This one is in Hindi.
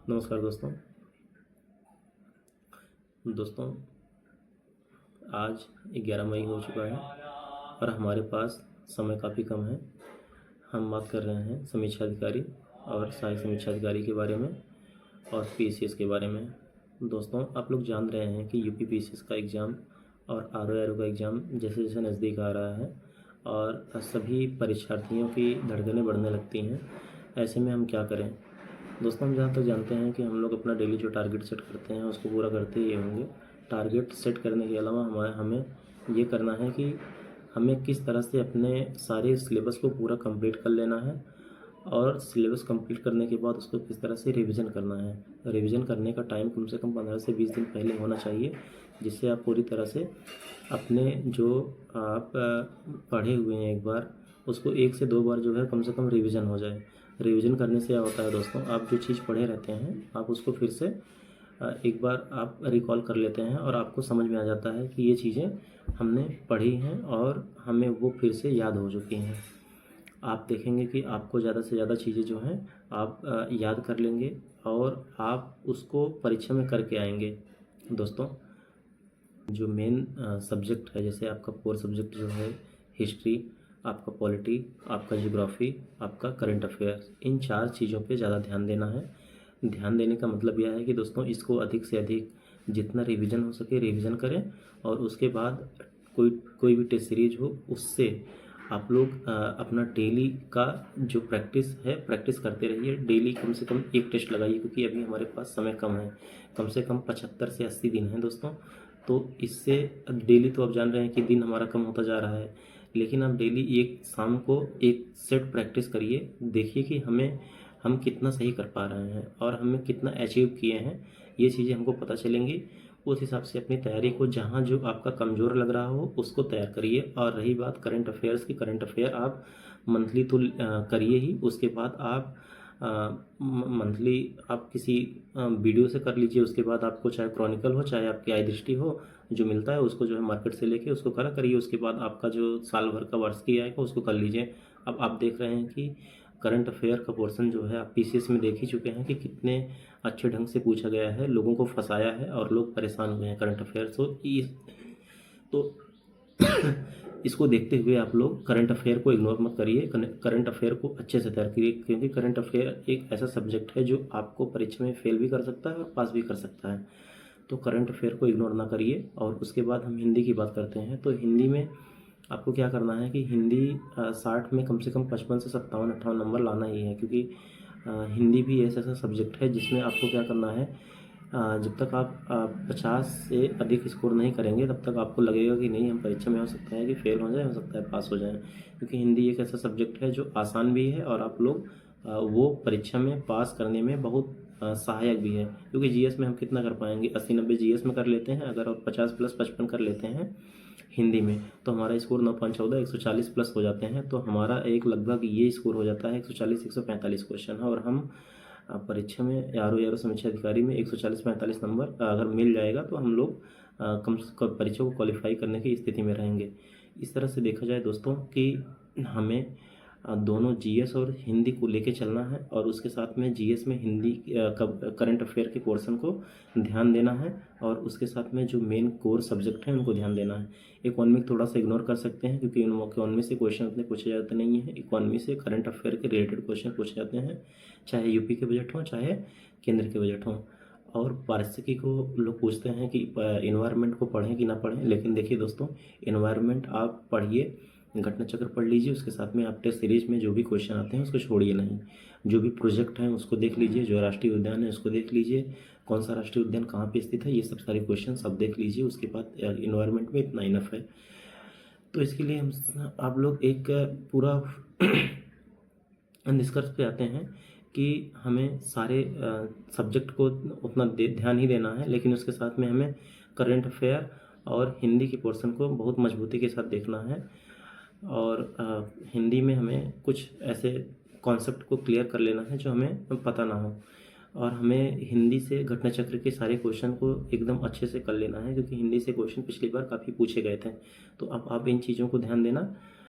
नमस्कार दोस्तों। आज 11 मई हो चुका है और हमारे पास समय काफ़ी कम है। हम बात कर रहे हैं समीक्षा अधिकारी और सहायक समीक्षा अधिकारी के बारे में और पीसीएस के बारे में। दोस्तों, आप लोग जान रहे हैं कि यूपी पीसीएस का एग्ज़ाम और आरओ का एग्ज़ाम जैसे जैसे नज़दीक आ रहा है और सभी परीक्षार्थियों की धड़कनें बढ़ने लगती हैं। ऐसे में हम क्या करें? दोस्तों, हम जहाँ तक जानते हैं कि हम लोग अपना डेली जो टारगेट सेट करते हैं उसको पूरा करते ही होंगे। टारगेट सेट करने के अलावा हमें ये करना है कि हमें किस तरह से अपने सारे सिलेबस को पूरा कंप्लीट कर लेना है और सिलेबस कंप्लीट करने के बाद उसको किस तरह से रिवीजन करना है। रिवीजन करने का टाइम कम से कम 15 से 20 दिन पहले होना चाहिए, जिससे आप पूरी तरह से अपने जो आप पढ़े हुए हैं एक बार उसको 1 से 2 बार जो है कम से कम रिवीजन हो जाए। रिवीजन करने से क्या होता है दोस्तों, आप जो चीज़ पढ़े रहते हैं आप उसको फिर से एक बार आप रिकॉल कर लेते हैं और आपको समझ में आ जाता है कि ये चीज़ें हमने पढ़ी हैं और हमें वो फिर से याद हो चुकी हैं। आप देखेंगे कि आपको ज़्यादा से ज़्यादा चीज़ें जो हैं आप याद कर लेंगे और आप उसको परीक्षा में करके आएंगे। दोस्तों, जो मेन सब्जेक्ट है, जैसे आपका कोर सब्जेक्ट जो है हिस्ट्री, आपका पॉलिटी, आपका ज्योग्राफी, आपका करंट अफेयर्स, इन 4 चीज़ों पे ज़्यादा ध्यान देना है। ध्यान देने का मतलब यह है कि दोस्तों इसको अधिक से अधिक जितना रिवीजन हो सके रिवीजन करें और उसके बाद कोई कोई भी टेस्ट सीरीज हो उससे आप लोग अपना डेली का जो प्रैक्टिस है प्रैक्टिस करते रहिए। डेली कम से कम एक टेस्ट लगाइए, क्योंकि अभी हमारे पास समय कम है, कम से कम 75 से 80 दिन हैं दोस्तों। तो इससे डेली तो आप जान रहे हैं कि दिन हमारा कम होता जा रहा है, लेकिन आप डेली एक शाम को एक सेट प्रैक्टिस करिए। देखिए कि हम कितना सही कर पा रहे हैं और हमें कितना अचीव किए हैं, ये चीज़ें हमको पता चलेंगी। उस हिसाब से अपनी तैयारी को जहाँ जो आपका कमज़ोर लग रहा हो उसको तैयार करिए। और रही बात करंट अफेयर्स की, करंट अफेयर आप मंथली तो करिए ही, उसके बाद आप मंथली आप किसी वीडियो से कर लीजिए। उसके बाद आपको चाहे क्रॉनिकल हो चाहे आपकी आई दृष्टि हो, जो मिलता है उसको जो है मार्केट से लेके उसको करा करिए। उसके बाद आपका जो साल भर का वर्ष की आएगा उसको कर लीजिए। अब आप देख रहे हैं कि करंट अफेयर का पोर्शन जो है आप पीसीएस में देख ही चुके हैं कि कितने अच्छे ढंग से पूछा गया है, लोगों को फंसाया है और लोग परेशान हुए हैं करंट अफेयर तो इसको देखते हुए आप लोग करंट अफेयर को इग्नोर मत करिए। करंट अफेयर को अच्छे से तैयार करिए, क्योंकि करंट अफेयर एक ऐसा सब्जेक्ट है जो आपको परीक्षा में फेल भी कर सकता है और पास भी कर सकता है। तो करंट अफेयर को इग्नोर ना करिए। और उसके बाद हम हिंदी की बात करते हैं। तो हिंदी में आपको क्या करना है कि हिंदी 60 में कम से कम 55 से 57-58 नंबर लाना ही है, क्योंकि हिंदी भी ऐसा सब्जेक्ट है जिसमें आपको क्या करना है, जब तक आप 50 से अधिक स्कोर नहीं करेंगे तब तक आपको लगेगा कि नहीं, हम परीक्षा में हो सकता है कि फेल हो जाए, हो सकता है पास हो जाए। क्योंकि हिंदी एक ऐसा सब्जेक्ट है जो आसान भी है और आप लोग वो परीक्षा में पास करने में बहुत सहायक भी है। क्योंकि जीएस में हम कितना कर पाएंगे, 80-90 जीएस में कर लेते हैं, अगर आप 50 प्लस 55 कर लेते हैं हिंदी में तो हमारा स्कोर 9-5-14 140 प्लस हो जाते हैं। तो हमारा एक लगभग ये स्कोर हो जाता है 140-145 क्वेश्चन है। और हम परीक्षा में आरओ समीक्षा अधिकारी में 140-45 नंबर अगर मिल जाएगा तो हम लोग परीक्षा को क्वालिफाई करने की स्थिति में रहेंगे। इस तरह से देखा जाए दोस्तों कि हमें दोनों जीएस और हिंदी को लेके चलना है और उसके साथ में जीएस में हिंदी करंट अफेयर के पोर्शन को ध्यान देना है और उसके साथ में जो मेन कोर सब्जेक्ट हैं उनको ध्यान देना है। इकोनॉमी थोड़ा सा इग्नोर कर सकते हैं, क्योंकि इकोनॉमी से क्वेश्चन उतने पूछे जाते नहीं हैं। इकोनॉमी से करंट अफेयर के रिलेटेड क्वेश्चन पूछे जाते हैं, चाहे यूपी के बजट हों चाहे केंद्र के बजट हों। और पारिस्थितिकी को लोग पूछते हैं कि इन्वायरमेंट को पढ़ें कि ना पढ़ें, लेकिन देखिए दोस्तों, इन्वायरमेंट आप पढ़िए, घटना चक्र पढ़ लीजिए, उसके साथ में आप टेस्ट सीरीज में जो भी क्वेश्चन आते हैं उसको छोड़िए नहीं। जो भी प्रोजेक्ट हैं उसको देख लीजिए, जो राष्ट्रीय उद्यान है उसको देख लीजिए, कौन सा राष्ट्रीय उद्यान कहाँ पे स्थित है, ये सब सारे क्वेश्चन आप देख लीजिए। उसके बाद इन्वायरमेंट में इतना इनफ है। तो इसके लिए हम आप लोग एक पूरा निष्कर्ष पे आते हैं कि हमें सारे सब्जेक्ट को उतना ध्यान ही देना है, लेकिन उसके साथ में हमें करंट अफेयर और हिंदी के पोर्शन को बहुत मजबूती के साथ देखना है। और हिंदी में हमें कुछ ऐसे कॉन्सेप्ट को क्लियर कर लेना है जो हमें पता ना हो। और हमें हिंदी से घटना चक्र के सारे क्वेश्चन को एकदम अच्छे से कर लेना है, क्योंकि हिंदी से क्वेश्चन पिछली बार काफ़ी पूछे गए थे। तो अब आप इन चीज़ों को ध्यान देना।